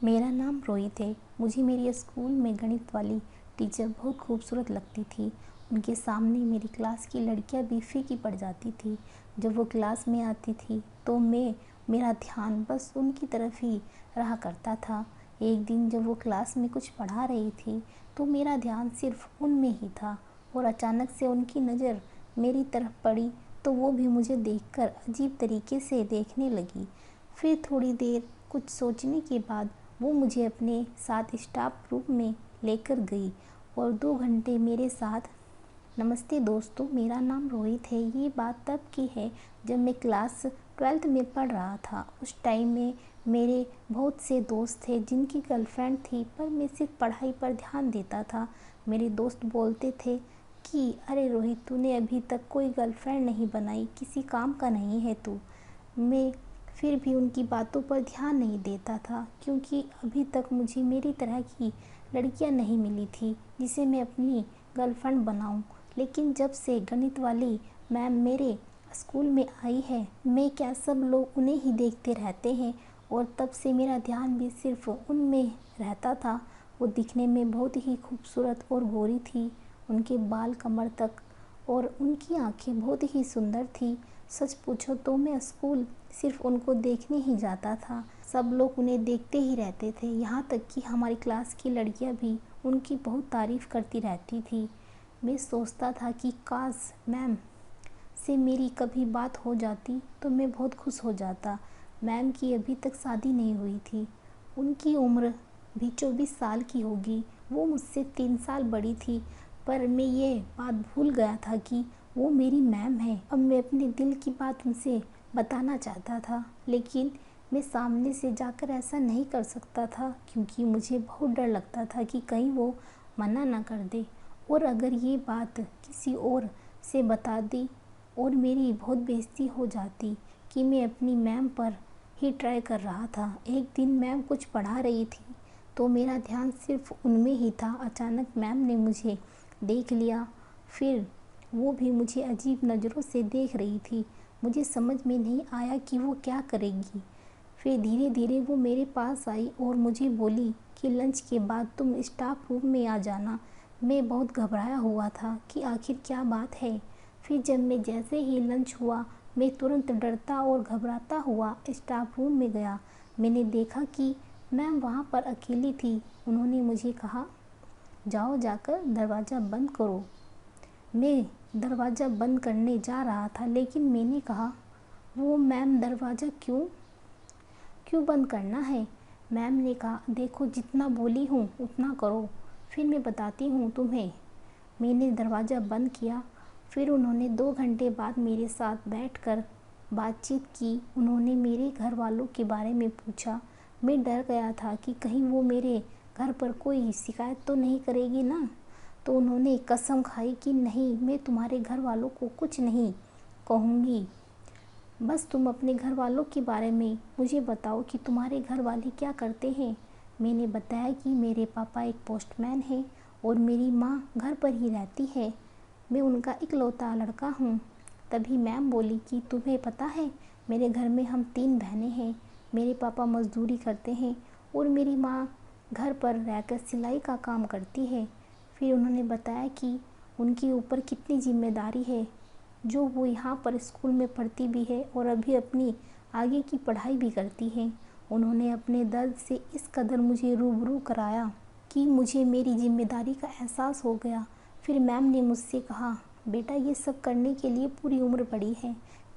मेरा नाम रोहित है। मुझे मेरी स्कूल में गणित वाली टीचर बहुत खूबसूरत लगती थी। उनके सामने मेरी क्लास की लड़कियां भी फीकी पड़ जाती थी। जब वो क्लास में आती थी तो मेरा ध्यान बस उनकी तरफ ही रहा करता था। एक दिन जब वो क्लास में कुछ पढ़ा रही थी तो मेरा ध्यान सिर्फ उनमें ही था और अचानक से उनकी नज़र मेरी तरफ पड़ी तो वो भी मुझे देखकर अजीब तरीके से देखने लगी। फिर थोड़ी देर कुछ सोचने के बाद वो मुझे अपने साथ स्टाफ रूम में लेकर गई और 2 घंटे मेरे साथ। नमस्ते दोस्तों, मेरा नाम रोहित है। ये बात तब की है जब मैं क्लास 12th में पढ़ रहा था। उस टाइम में मेरे बहुत से दोस्त थे जिनकी गर्लफ्रेंड थी, पर मैं सिर्फ पढ़ाई पर ध्यान देता था। मेरे दोस्त बोलते थे कि अरे रोहित, तूने अभी तक कोई गर्लफ्रेंड नहीं बनाई, किसी काम का नहीं है तू। मैं फिर भी उनकी बातों पर ध्यान नहीं देता था क्योंकि अभी तक मुझे मेरी तरह की लड़कियां नहीं मिली थी जिसे मैं अपनी गर्लफ्रेंड बनाऊं। लेकिन जब से गणित वाली मैम मेरे स्कूल में आई है, मैं क्या सब लोग उन्हें ही देखते रहते हैं और तब से मेरा ध्यान भी सिर्फ उनमें रहता था। वो दिखने में बहुत ही खूबसूरत और गोरी थी, उनके बाल कमर तक और उनकी आंखें बहुत ही सुंदर थी। सच पूछो तो मैं स्कूल सिर्फ उनको देखने ही जाता था। सब लोग उन्हें देखते ही रहते थे, यहाँ तक कि हमारी क्लास की लड़कियाँ भी उनकी बहुत तारीफ़ करती रहती थी। मैं सोचता था कि काश मैम से मेरी कभी बात हो जाती तो मैं बहुत खुश हो जाता। मैम की अभी तक शादी नहीं हुई थी, उनकी उम्र भी 24 साल की होगी। वो मुझसे 3 साल बड़ी थी, पर मैं ये बात भूल गया था कि वो मेरी मैम है। अब मैं अपने दिल की बात उनसे बताना चाहता था, लेकिन मैं सामने से जाकर ऐसा नहीं कर सकता था क्योंकि मुझे बहुत डर लगता था कि कहीं वो मना ना कर दे और अगर ये बात किसी और से बता दी और मेरी बहुत बेइज्जती हो जाती कि मैं अपनी मैम पर ही ट्राई कर रहा था। एक दिन मैम कुछ पढ़ा रही थी तो मेरा ध्यान सिर्फ उनमें ही था। अचानक मैम ने मुझे देख लिया, फिर वो भी मुझे अजीब नज़रों से देख रही थी। मुझे समझ में नहीं आया कि वो क्या करेगी। फिर धीरे धीरे वो मेरे पास आई और मुझे बोली कि लंच के बाद तुम स्टाफ रूम में आ जाना। मैं बहुत घबराया हुआ था कि आखिर क्या बात है। फिर जब मैं जैसे ही लंच हुआ, मैं तुरंत डरता और घबराता हुआ स्टाफ रूम में गया। मैंने देखा कि मैम वहाँ पर अकेली थी। उन्होंने मुझे कहा, जाओ जाकर दरवाज़ा बंद करो। मैं दरवाज़ा बंद करने जा रहा था, लेकिन मैंने कहा, वो मैम दरवाज़ा क्यों क्यों बंद करना है? मैम ने कहा, देखो जितना बोली हूँ उतना करो, फिर मैं बताती हूँ तुम्हें। मैंने दरवाज़ा बंद किया। फिर उन्होंने 2 घंटे बाद मेरे साथ बैठकर बातचीत की। उन्होंने मेरे घर वालों के बारे में पूछा। मैं डर गया था कि कहीं वो मेरे घर पर कोई शिकायत तो नहीं करेगी ना। तो उन्होंने कसम खाई कि नहीं, मैं तुम्हारे घर वालों को कुछ नहीं कहूँगी, बस तुम अपने घर वालों के बारे में मुझे बताओ कि तुम्हारे घर वाले क्या करते हैं। मैंने बताया कि मेरे पापा एक पोस्टमैन हैं और मेरी माँ घर पर ही रहती है। मैं उनका इकलौता लड़का हूँ। तभी मैम बोली कि तुम्हें पता है, मेरे घर में हम 3 बहनें हैं। मेरे पापा मज़दूरी करते हैं और मेरी माँ घर पर रहकर सिलाई का काम करती है। फिर उन्होंने बताया कि उनके ऊपर कितनी जिम्मेदारी है, जो वो यहाँ पर स्कूल में पढ़ती भी है और अभी अपनी आगे की पढ़ाई भी करती है। उन्होंने अपने दर्द से इस कदर मुझे रूबरू कराया कि मुझे मेरी जिम्मेदारी का एहसास हो गया। फिर मैम ने मुझसे कहा, बेटा ये सब करने के लिए पूरी उम्र पड़ी है,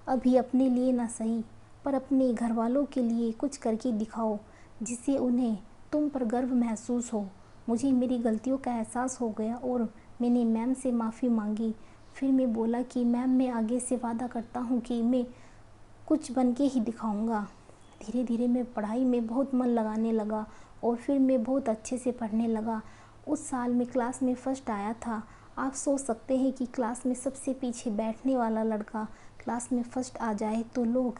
अभी अपने लिए ना सही पर अपने घर वालों के लिए कुछ करके दिखाओ जिससे उन्हें तुम पर गर्व महसूस हो। मुझे मेरी गलतियों का एहसास हो गया और मैंने मैम से माफ़ी मांगी। फिर मैं बोला कि मैम, मैं आगे से वादा करता हूँ कि मैं कुछ बन के ही दिखाऊंगा। धीरे धीरे मैं पढ़ाई में बहुत मन लगाने लगा और फिर मैं बहुत अच्छे से पढ़ने लगा। उस साल मैं क्लास में फ़र्स्ट आया था। आप सोच सकते हैं कि क्लास में सबसे पीछे बैठने वाला लड़का क्लास में फ़र्स्ट आ जाए तो लोग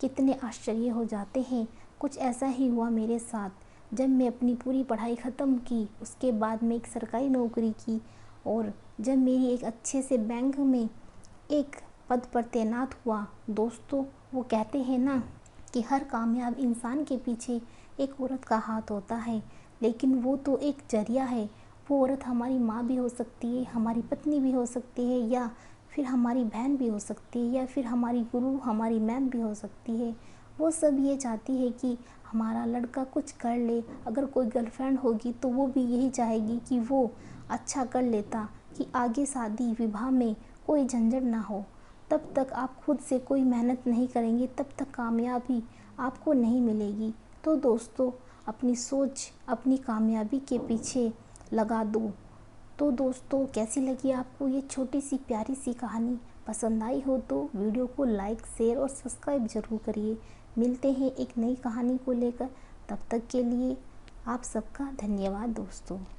कितने आश्चर्य हो जाते हैं। कुछ ऐसा ही हुआ मेरे साथ। जब मैं अपनी पूरी पढ़ाई ख़त्म की, उसके बाद मैं एक सरकारी नौकरी की और जब मेरी एक अच्छे से बैंक में एक पद पर तैनात हुआ। दोस्तों, वो कहते हैं ना कि हर कामयाब इंसान के पीछे एक औरत का हाथ होता है, लेकिन वो तो एक जरिया है। वो औरत हमारी माँ भी हो सकती है, हमारी पत्नी भी हो सकती है, या फिर हमारी बहन भी हो सकती है, या फिर हमारी गुरु, हमारी मैम भी हो सकती है। वो सब ये चाहती है कि हमारा लड़का कुछ कर ले। अगर कोई गर्लफ्रेंड होगी तो वो भी यही चाहेगी कि वो अच्छा कर लेता, कि आगे शादी विवाह में कोई झंझट ना हो। तब तक आप खुद से कोई मेहनत नहीं करेंगे, तब तक कामयाबी आपको नहीं मिलेगी। तो दोस्तों, अपनी सोच अपनी कामयाबी के पीछे लगा दो। तो दोस्तों, कैसी लगी आपको ये छोटी सी प्यारी सी कहानी? पसंद आई हो तो वीडियो को लाइक, शेयर और सब्सक्राइब ज़रूर करिए। मिलते हैं एक नई कहानी को लेकर। तब तक के लिए आप सबका धन्यवाद दोस्तों।